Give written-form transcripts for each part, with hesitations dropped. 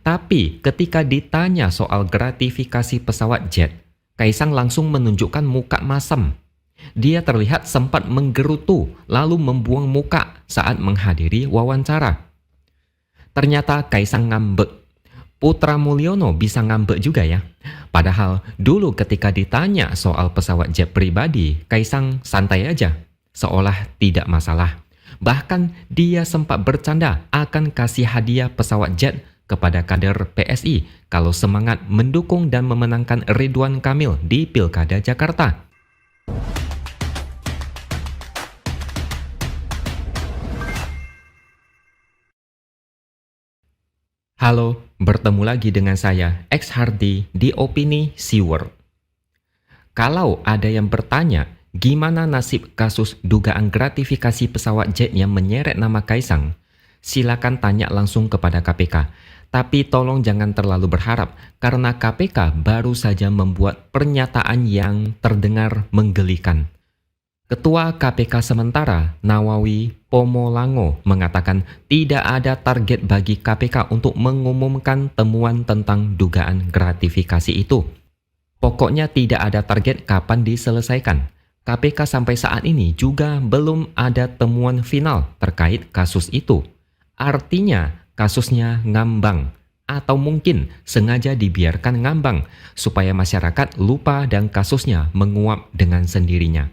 Tapi ketika ditanya soal gratifikasi pesawat jet, Kaisang langsung menunjukkan muka masam. Dia terlihat sempat menggerutu lalu membuang muka saat menghadiri wawancara. Ternyata Kaisang ngambek. Putra Mulyono bisa ngambek juga ya. Padahal dulu ketika ditanya soal pesawat jet pribadi, Kaisang santai aja, seolah tidak masalah. Bahkan dia sempat bercanda akan kasih hadiah pesawat jet kepada kader PSI kalau semangat mendukung dan memenangkan Ridwan Kamil di Pilkada Jakarta. Halo, bertemu lagi dengan saya, X Hardy di Opini Seaworld. Kalau ada yang bertanya, gimana nasib kasus dugaan gratifikasi pesawat jet yang menyeret nama Kaisang? Silakan tanya langsung kepada KPK. Tapi tolong jangan terlalu berharap, karena KPK baru saja membuat pernyataan yang terdengar menggelikan. Ketua KPK sementara, Nawawi Pomolango, mengatakan tidak ada target bagi KPK untuk mengumumkan temuan tentang dugaan gratifikasi itu. Pokoknya tidak ada target kapan diselesaikan. KPK sampai saat ini juga belum ada temuan final terkait kasus itu. Artinya kasusnya ngambang, atau mungkin sengaja dibiarkan ngambang supaya masyarakat lupa dan kasusnya menguap dengan sendirinya.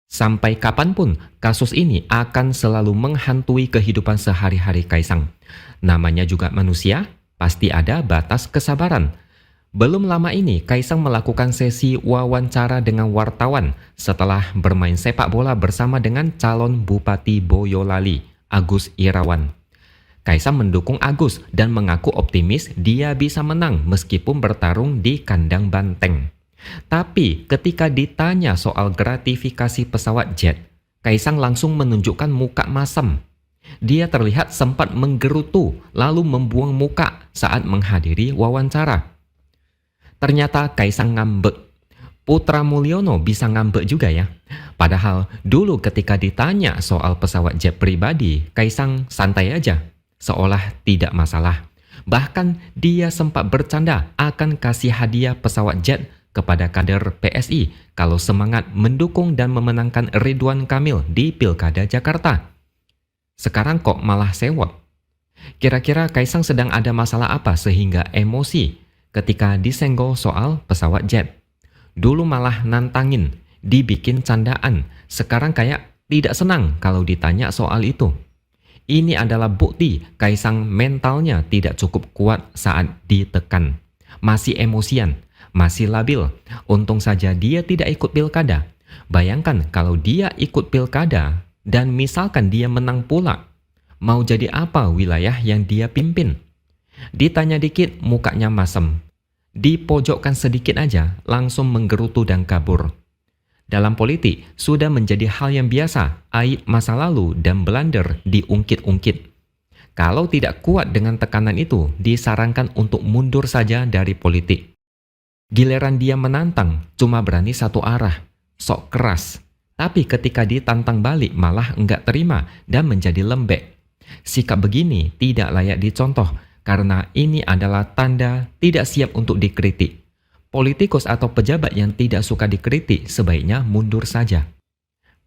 Sampai kapanpun kasus ini akan selalu menghantui kehidupan sehari-hari Kaisang. Namanya juga manusia, pasti ada batas kesabaran. Belum lama ini Kaisang melakukan sesi wawancara dengan wartawan setelah bermain sepak bola bersama dengan calon Bupati Boyolali, Agus Irawan. Kaisang mendukung Agus dan mengaku optimis dia bisa menang meskipun bertarung di kandang banteng. Tapi ketika ditanya soal gratifikasi pesawat jet, Kaisang langsung menunjukkan muka masam. Dia terlihat sempat menggerutu lalu membuang muka saat menghadiri wawancara. Ternyata Kaisang ngambek. Putra Mulyono bisa ngambek juga ya. Padahal dulu ketika ditanya soal pesawat jet pribadi, Kaisang santai aja, seolah tidak masalah. Bahkan dia sempat bercanda akan kasih hadiah pesawat jet kepada kader PSI kalau semangat mendukung dan memenangkan Ridwan Kamil di Pilkada Jakarta. Sekarang kok malah sewot? Kira-kira Kaisang sedang ada masalah apa sehingga emosi ketika disenggol soal pesawat jet? Dulu malah nantangin, dibikin candaan, sekarang kayak tidak senang kalau ditanya soal itu. Ini adalah bukti Kaisang mentalnya tidak cukup kuat saat ditekan. Masih emosian, masih labil. Untung saja dia tidak ikut pilkada. Bayangkan kalau dia ikut pilkada dan misalkan dia menang pula. Mau jadi apa wilayah yang dia pimpin? Ditanya dikit mukanya masem. Dipojokkan sedikit aja langsung menggerutu dan kabur. Dalam politik, sudah menjadi hal yang biasa, aib masa lalu dan blunder diungkit-ungkit. Kalau tidak kuat dengan tekanan itu, disarankan untuk mundur saja dari politik. Giliran dia menantang, cuma berani satu arah, sok keras. Tapi ketika ditantang balik malah enggak terima dan menjadi lembek. Sikap begini tidak layak dicontoh, karena ini adalah tanda tidak siap untuk dikritik. Politikus atau pejabat yang tidak suka dikritik sebaiknya mundur saja.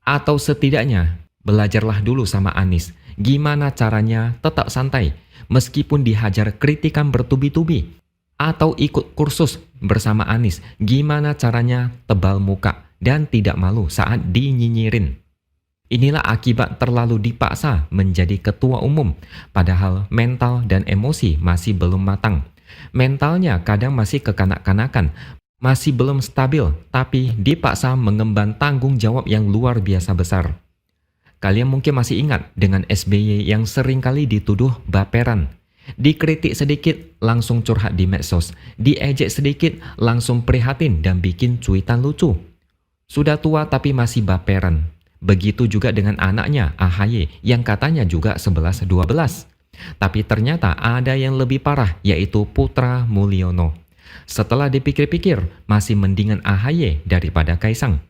Atau setidaknya, belajarlah dulu sama Anies. Gimana caranya tetap santai, meskipun dihajar kritikan bertubi-tubi. Atau ikut kursus bersama Anies. Gimana caranya tebal muka dan tidak malu saat dinyinyirin. Inilah akibat terlalu dipaksa menjadi ketua umum, padahal mental dan emosi masih belum matang. Mentalnya kadang masih kekanak-kanakan, masih belum stabil, tapi dipaksa mengemban tanggung jawab yang luar biasa besar. Kalian mungkin masih ingat dengan SBY yang seringkali dituduh baperan. Dikritik sedikit, langsung curhat di medsos. Diejek sedikit, langsung prihatin dan bikin cuitan lucu. Sudah tua tapi masih baperan. Begitu juga dengan anaknya, AHY, yang katanya juga 11-12. Tapi ternyata ada yang lebih parah, yaitu Putra Mulyono. Setelah dipikir-pikir, masih mendingan AHY daripada Kaisang.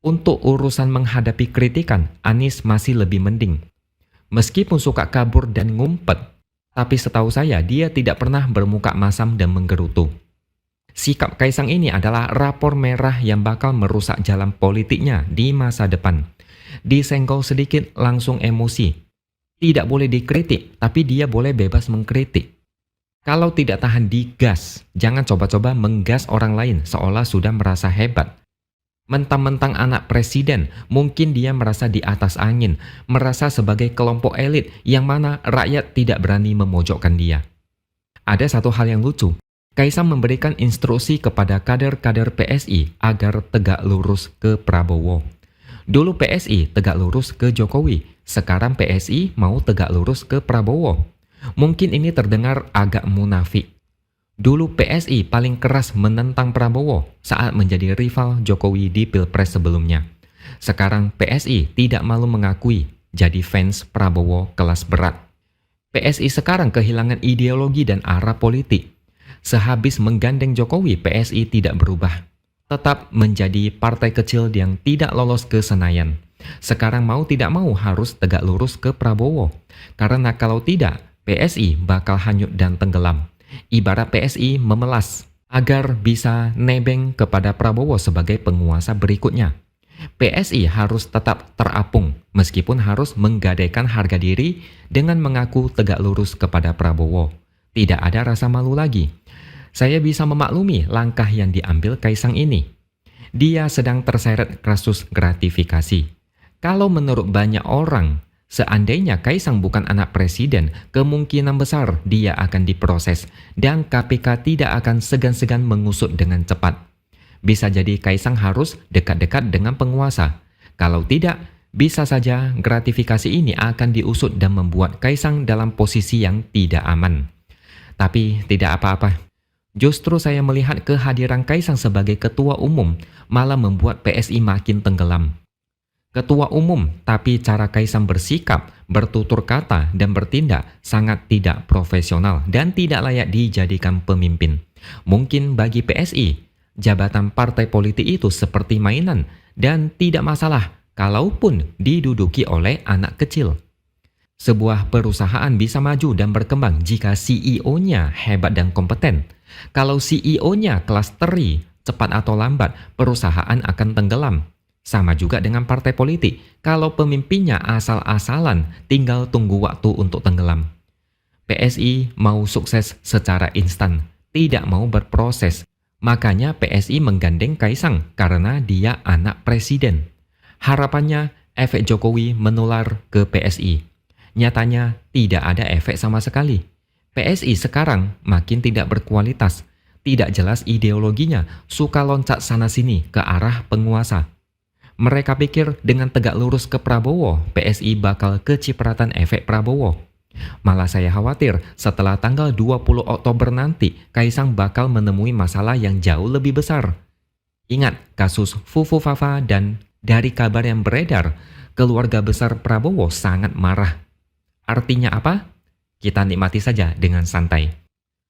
Untuk urusan menghadapi kritikan, Anies masih lebih mending. Meskipun suka kabur dan ngumpet, Tapi setahu saya, dia tidak pernah bermuka masam dan menggerutu. Sikap Kaisang ini adalah rapor merah yang bakal merusak jalan politiknya di masa depan. Disenggol sedikit langsung emosi. Tidak boleh dikritik, tapi dia boleh bebas mengkritik. Kalau tidak tahan digas, jangan coba-coba menggas orang lain seolah sudah merasa hebat. Mentang-mentang anak presiden, mungkin dia merasa di atas angin, merasa sebagai kelompok elit yang mana rakyat tidak berani memojokkan dia. Ada satu hal yang lucu, Kaisang memberikan instruksi kepada kader-kader PSI agar tegak lurus ke Prabowo. Dulu PSI tegak lurus ke Jokowi, sekarang PSI mau tegak lurus ke Prabowo. Mungkin ini terdengar agak munafik. Dulu PSI paling keras menentang Prabowo saat menjadi rival Jokowi di Pilpres sebelumnya. Sekarang PSI tidak malu mengakui jadi fans Prabowo kelas berat. PSI sekarang kehilangan ideologi dan arah politik. Sehabis menggandeng Jokowi, PSI tidak berubah. Tetap menjadi partai kecil yang tidak lolos ke Senayan. Sekarang mau tidak mau harus tegak lurus ke Prabowo. Karena kalau tidak, PSI bakal hanyut dan tenggelam. Ibarat PSI memelas agar bisa nebeng kepada Prabowo sebagai penguasa berikutnya. PSI harus tetap terapung meskipun harus menggadaikan harga diri dengan mengaku tegak lurus kepada Prabowo. Tidak ada rasa malu lagi. Saya bisa memaklumi langkah yang diambil Kaisang ini. Dia sedang terseret kasus gratifikasi. Kalau menurut banyak orang, seandainya Kaisang bukan anak presiden, kemungkinan besar dia akan diproses dan KPK tidak akan segan-segan mengusut dengan cepat. Bisa jadi Kaisang harus dekat-dekat dengan penguasa. Kalau tidak, bisa saja gratifikasi ini akan diusut dan membuat Kaisang dalam posisi yang tidak aman. Tapi tidak apa-apa. Justru saya melihat kehadiran Kaisang sebagai ketua umum malah membuat PSI makin tenggelam. Ketua umum, tapi cara Kaisang bersikap, bertutur kata, dan bertindak sangat tidak profesional dan tidak layak dijadikan pemimpin. Mungkin bagi PSI, jabatan partai politik itu seperti mainan dan tidak masalah kalaupun diduduki oleh anak kecil. Sebuah perusahaan bisa maju dan berkembang jika CEO-nya hebat dan kompeten. Kalau CEO-nya kelas teri, cepat atau lambat, perusahaan akan tenggelam. Sama juga dengan partai politik, kalau pemimpinnya asal-asalan, tinggal tunggu waktu untuk tenggelam. PSI mau sukses secara instan, tidak mau berproses. Makanya PSI menggandeng Kaisang karena dia anak presiden. Harapannya efek Jokowi menular ke PSI. Nyatanya tidak ada efek sama sekali. PSI sekarang makin tidak berkualitas, tidak jelas ideologinya, suka loncat sana-sini ke arah penguasa. Mereka pikir dengan tegak lurus ke Prabowo, PSI bakal kecipratan efek Prabowo. Malah saya khawatir setelah tanggal 20 Oktober nanti, Kaisang bakal menemui masalah yang jauh lebih besar. Ingat kasus Fufu Fafa dan dari kabar yang beredar, keluarga besar Prabowo sangat marah. Artinya apa? Kita nikmati saja dengan santai.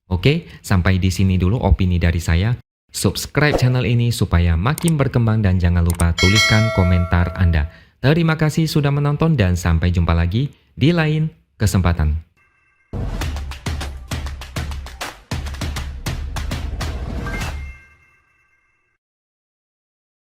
Oke, sampai di sini dulu opini dari saya. Subscribe channel ini supaya makin berkembang dan jangan lupa tuliskan komentar Anda. Terima kasih sudah menonton dan sampai jumpa lagi di lain kesempatan.